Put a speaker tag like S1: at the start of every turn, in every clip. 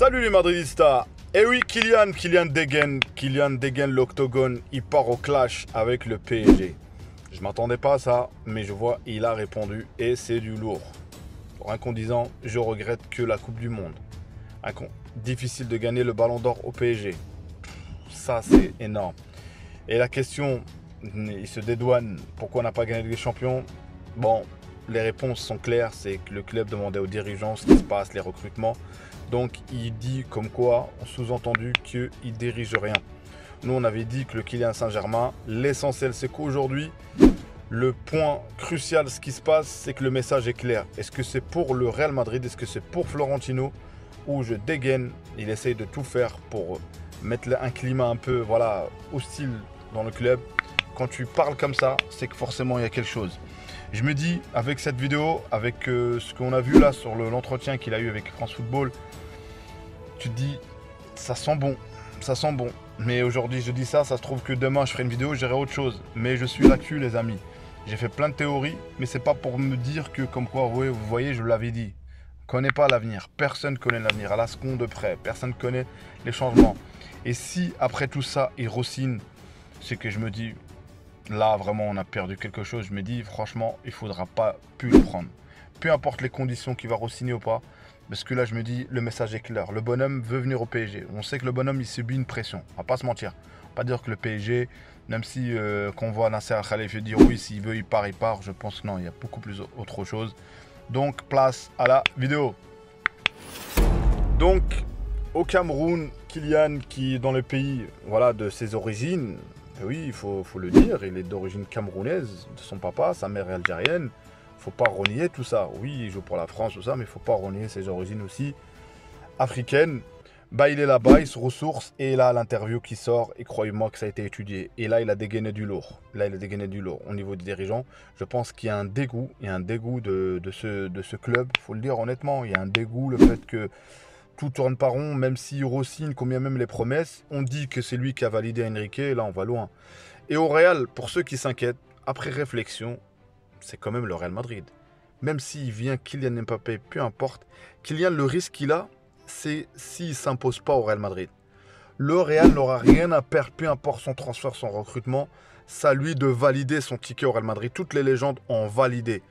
S1: Salut les Madridistas. Eh oui, Kylian dégaine l'octogone, il part au clash avec le PSG. Je m'attendais pas à ça, mais je vois, il a répondu et c'est du lourd. Rien qu'en disant, je regrette que la Coupe du Monde. Difficile de gagner le Ballon d'Or au PSG. Ça, c'est énorme. Et la question, il se dédouane, pourquoi on n'a pas gagné les champions? Bon, les réponses sont claires, c'est que le club demandait aux dirigeants ce qui se passe, les recrutements. Donc il dit comme quoi, en sous-entendu, qu'il ne dirige rien. Nous, on avait dit que le Kylian Saint-Germain, l'essentiel, c'est qu'aujourd'hui, le point crucial, ce qui se passe, c'est que le message est clair. Est-ce que c'est pour le Real Madrid? Est-ce que c'est pour Florentino? Où je dégaine, il essaye de tout faire pour mettre un climat un peu hostile dans le club. Quand tu parles comme ça, c'est que forcément, il y a quelque chose. Je me dis, avec cette vidéo, avec ce qu'on a vu là sur l'entretien qu'il a eu avec France Football, tu te dis, ça sent bon, ça sent bon. Mais aujourd'hui, je dis ça, ça se trouve que demain, je ferai une vidéo, je dirai autre chose. Mais je suis là-dessus, les amis. J'ai fait plein de théories, mais c'est pas pour me dire que, comme quoi, oui, vous voyez, je l'avais dit. On ne connaît pas l'avenir, personne ne connaît l'avenir, à la seconde près, personne ne connaît les changements. Et si, après tout ça, il re-signe, c'est que je me dis, là, vraiment, on a perdu quelque chose. Je me dis, franchement, il ne faudra pas plus le prendre. Peu importe les conditions qu'il va re-signer ou pas. Parce que là, je me dis, le message est clair. Le bonhomme veut venir au PSG. On sait que le bonhomme, il subit une pression. On va pas se mentir. On va pas dire que le PSG, même si qu'on voit Nasser Al-Khelaifi dire oui, s'il veut, il part. Je pense que non, il y a beaucoup plus autre chose. Donc, place à la vidéo. Donc, au Cameroun, Kylian, qui est dans le pays de ses origines, oui, il faut le dire, il est d'origine camerounaise, de son papa, sa mère est algérienne. Faut pas renier tout ça. Oui, il joue pour la France, tout ça, mais il faut pas renier ses origines aussi africaines. Il est là-bas, il se ressource, et là, l'interview qui sort, et croyez-moi que ça a été étudié. Et là, il a dégainé du lourd. Au niveau des dirigeants. Je pense qu'il y a un dégoût, de ce club. Il faut le dire honnêtement, il y a un dégoût, le fait que tout tourne pas rond, même s'il re-signe, combien même les promesses. On dit que c'est lui qui a validé Enrique, et là, on va loin. Et au Real, pour ceux qui s'inquiètent, après réflexion, c'est quand même le Real Madrid. Même s'il vient Kylian Mbappé, peu importe. Kylian, le risque qu'il a, c'est s'il ne s'impose pas au Real Madrid. Le Real n'aura rien à perdre, peu importe son transfert, son recrutement. C'est à lui de valider son ticket au Real Madrid. Toutes les légendes ont validé.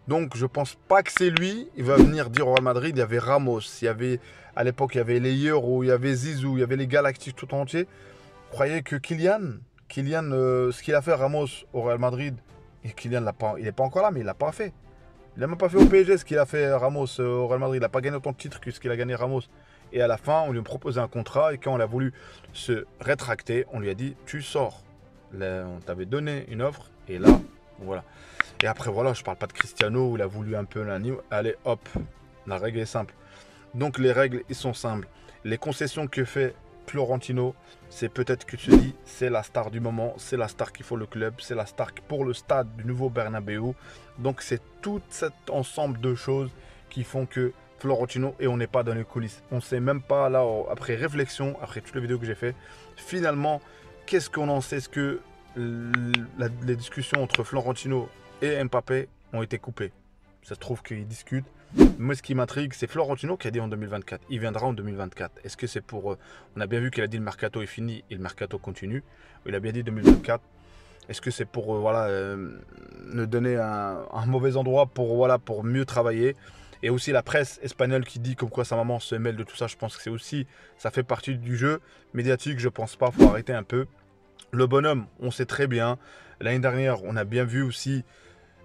S1: Donc, je ne pense pas que c'est lui. Il va venir dire au Real Madrid, il y avait Ramos, à l'époque, il y avait les Euro, il y avait Zizou, il y avait les Galactiques tout entier. Vous croyez que Kylian, ce qu'il a fait Ramos au Real Madrid, et Kylian, il n'est pas encore là, mais il ne l'a pas fait. Il n'a même pas fait au PSG ce qu'il a fait Ramos au Real Madrid. Il n'a pas gagné autant de titres que ce qu'il a gagné Ramos. Et à la fin, on lui a proposé un contrat. Et quand on a voulu se rétracter, on lui a dit, tu sors. Là, on t'avait donné une offre. Et là, voilà. Et après, je ne parle pas de Cristiano où il a voulu un peu l'anime. Allez, hop, la règle est simple. Donc les règles, ils sont simples. Les concessions que fait Florentino, c'est peut-être que tu te dis, c'est la star du moment, c'est la star qu'il faut le club, c'est la star pour le stade du nouveau Bernabeu. Donc c'est tout cet ensemble de choses qui font que Florentino, et on n'est pas dans les coulisses. On ne sait même pas, là, après réflexion, après toutes les vidéos que j'ai fait, finalement, qu'est-ce qu'on en sait? Est-ce que les discussions entre Florentino et Mbappé ont été coupées? Ça se trouve qu'ils discutent. Moi, ce qui m'intrigue, c'est Florentino qui a dit en 2024. Il viendra en 2024. Est-ce que c'est pour... on a bien vu qu'il a dit le mercato est fini et le mercato continue. Il a bien dit 2024. Est-ce que c'est pour nous donner un mauvais endroit pour mieux travailler? Et aussi la presse espagnole qui dit comme quoi sa maman se mêle de tout ça. Je pense que c'est aussi... ça fait partie du jeu médiatique. Je pense pas. Il faut arrêter un peu. Le bonhomme, on sait très bien. L'année dernière, on a bien vu aussi...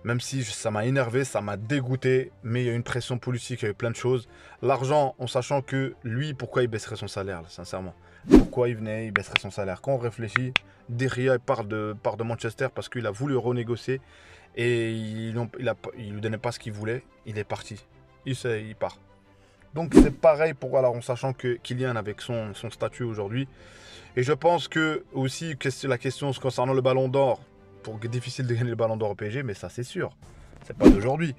S1: Même si ça m'a énervé, ça m'a dégoûté, mais il y a une pression politique, il y a eu plein de choses. L'argent, en sachant que lui, pourquoi il baisserait son salaire, là, sincèrement? Pourquoi il venait, il baisserait son salaire? Quand on réfléchit, Derrière part de Manchester parce qu'il a voulu renégocier et il lui donnait pas ce qu'il voulait, il est parti. Il part. Donc c'est pareil en sachant que Kylian avec son statut aujourd'hui. Et je pense que aussi la question concernant le Ballon d'Or, difficile de gagner le Ballon d'Or au PSG, mais ça c'est sûr, c'est pas d'aujourd'hui.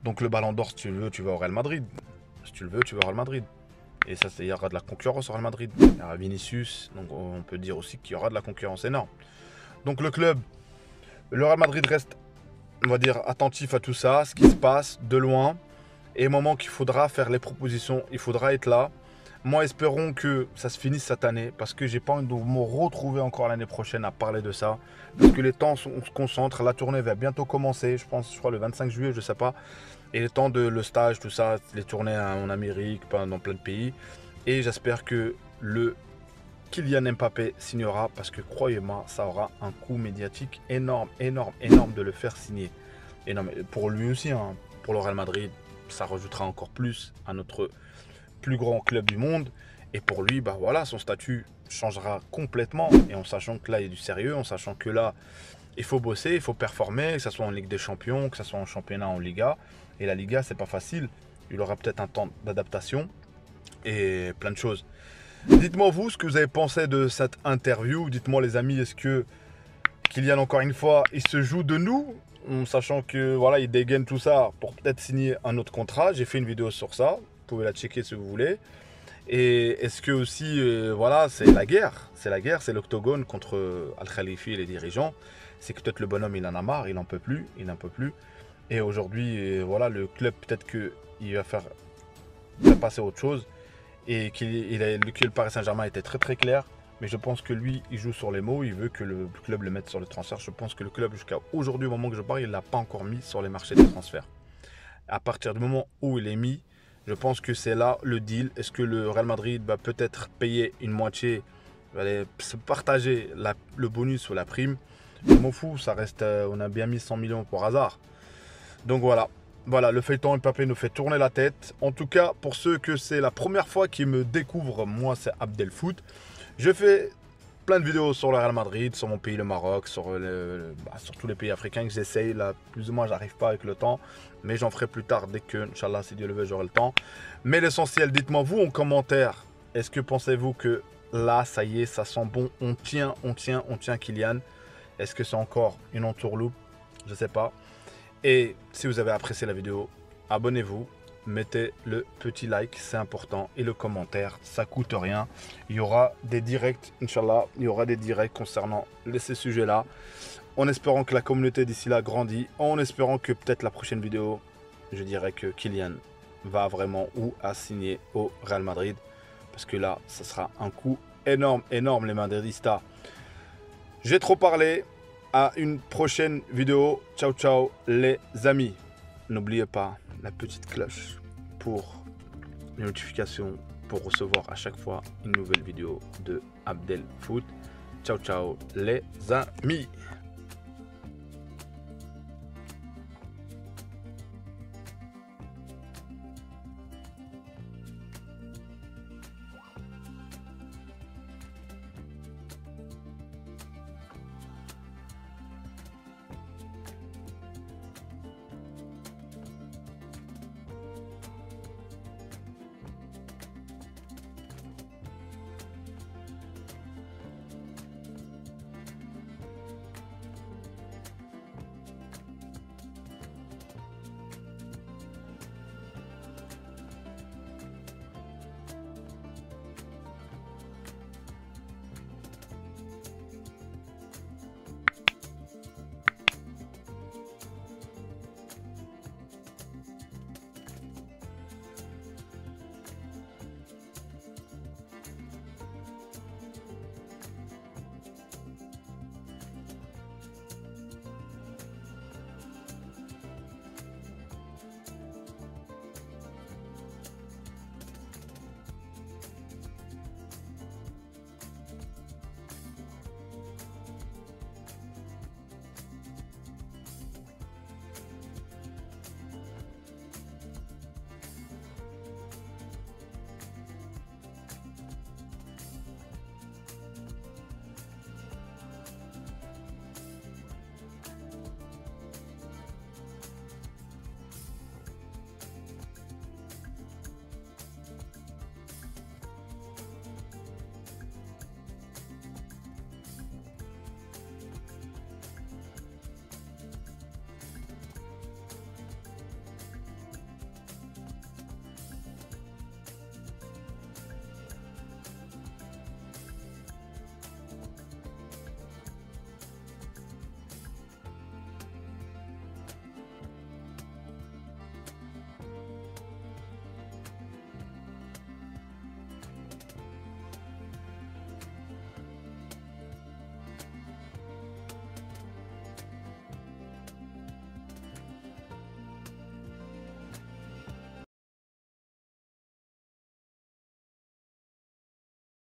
S1: Donc le Ballon d'Or, si tu le veux, tu vas au Real Madrid. Si tu le veux, tu vas au Real Madrid. Et ça, il y aura de la concurrence au Real Madrid. Il y aura Vinicius, donc on peut dire aussi qu'il y aura de la concurrence énorme. Donc le Real Madrid reste, on va dire, attentif à tout ça, ce qui se passe de loin. Et au moment qu'il faudra faire les propositions, il faudra être là. Moi, espérons que ça se finisse cette année parce que j'ai pas envie de me retrouver encore l'année prochaine à parler de ça. Parce que les temps, on se concentre. La tournée va bientôt commencer, je pense, je crois le 25 juillet, je sais pas. Et le temps de le stage, tout ça, les tournées en Amérique, dans plein de pays. Et j'espère que le Kylian Mbappé signera parce que croyez-moi, ça aura un coût médiatique énorme, énorme, énorme de le faire signer. Et non, mais pour lui aussi, hein, pour le Real Madrid, ça rajoutera encore plus à notre plus grand club du monde. Et pour lui, bah voilà, son statut changera complètement. Et en sachant que là, il y a du sérieux, en sachant que là, il faut bosser, il faut performer, que ce soit en Ligue des Champions, que ce soit en championnat, en Liga. Et la Liga, c'est pas facile. Il aura peut-être un temps d'adaptation et plein de choses. Dites-moi vous ce que vous avez pensé de cette interview. Dites-moi les amis, est-ce que Kylian, encore une fois, il se joue de nous, en sachant que voilà, il dégaine tout ça pour peut-être signer un autre contrat. J'ai fait une vidéo sur ça, vous pouvez la checker si vous voulez. Et est-ce que aussi, voilà, c'est la guerre, c'est l'octogone contre Al-Khalifi et les dirigeants. C'est que peut-être le bonhomme, il en a marre, il n'en peut plus, Et aujourd'hui, voilà, le club, peut-être qu'il va passer à autre chose. Et que le Paris Saint-Germain était très très clair. Mais je pense que lui, il joue sur les mots, il veut que le club le mette sur le transfert. Je pense que le club, jusqu'à aujourd'hui, au moment que je parle, il ne l'a pas encore mis sur les marchés des transferts. À partir du moment où il est mis, je pense que c'est là le deal. Est-ce que le Real Madrid va peut-être payer une moitié, va aller se partager le bonus ou la prime? Je m'en fous, ça reste, on a bien mis 100 millions pour hasard. Donc voilà. Voilà, le feuilleton Mbappé nous fait tourner la tête. En tout cas, pour ceux que c'est la première fois qu'ils me découvrent, moi c'est Abdel Foot. Je fais plein de vidéos sur le Real Madrid, sur mon pays, le Maroc, sur tous les pays africains que j'essaye. Là, plus ou moins, j'arrive pas avec le temps. Mais j'en ferai plus tard dès que, Inch'Allah, si Dieu le veut, j'aurai le temps. Mais l'essentiel, dites-moi vous en commentaire. Est-ce que pensez-vous que là, ça y est, ça sent bon? On tient Kylian. Est-ce que c'est encore une entourloupe? Je sais pas. Et si vous avez apprécié la vidéo, abonnez-vous, mettez le petit like, c'est important, et le commentaire, ça coûte rien. Il y aura des directs, Inch'Allah, il y aura des directs concernant ces sujets-là, en espérant que la communauté d'ici là grandit, en espérant que peut-être la prochaine vidéo, je dirais que Kylian va vraiment ou à signer au Real Madrid, parce que là, ça sera un coup énorme, énorme les Madridistas. J'ai trop parlé. À une prochaine vidéo. Ciao, ciao les amis. N'oubliez pas la petite cloche pour les notifications pour recevoir à chaque fois une nouvelle vidéo de Abdel Foot. Ciao, ciao les amis.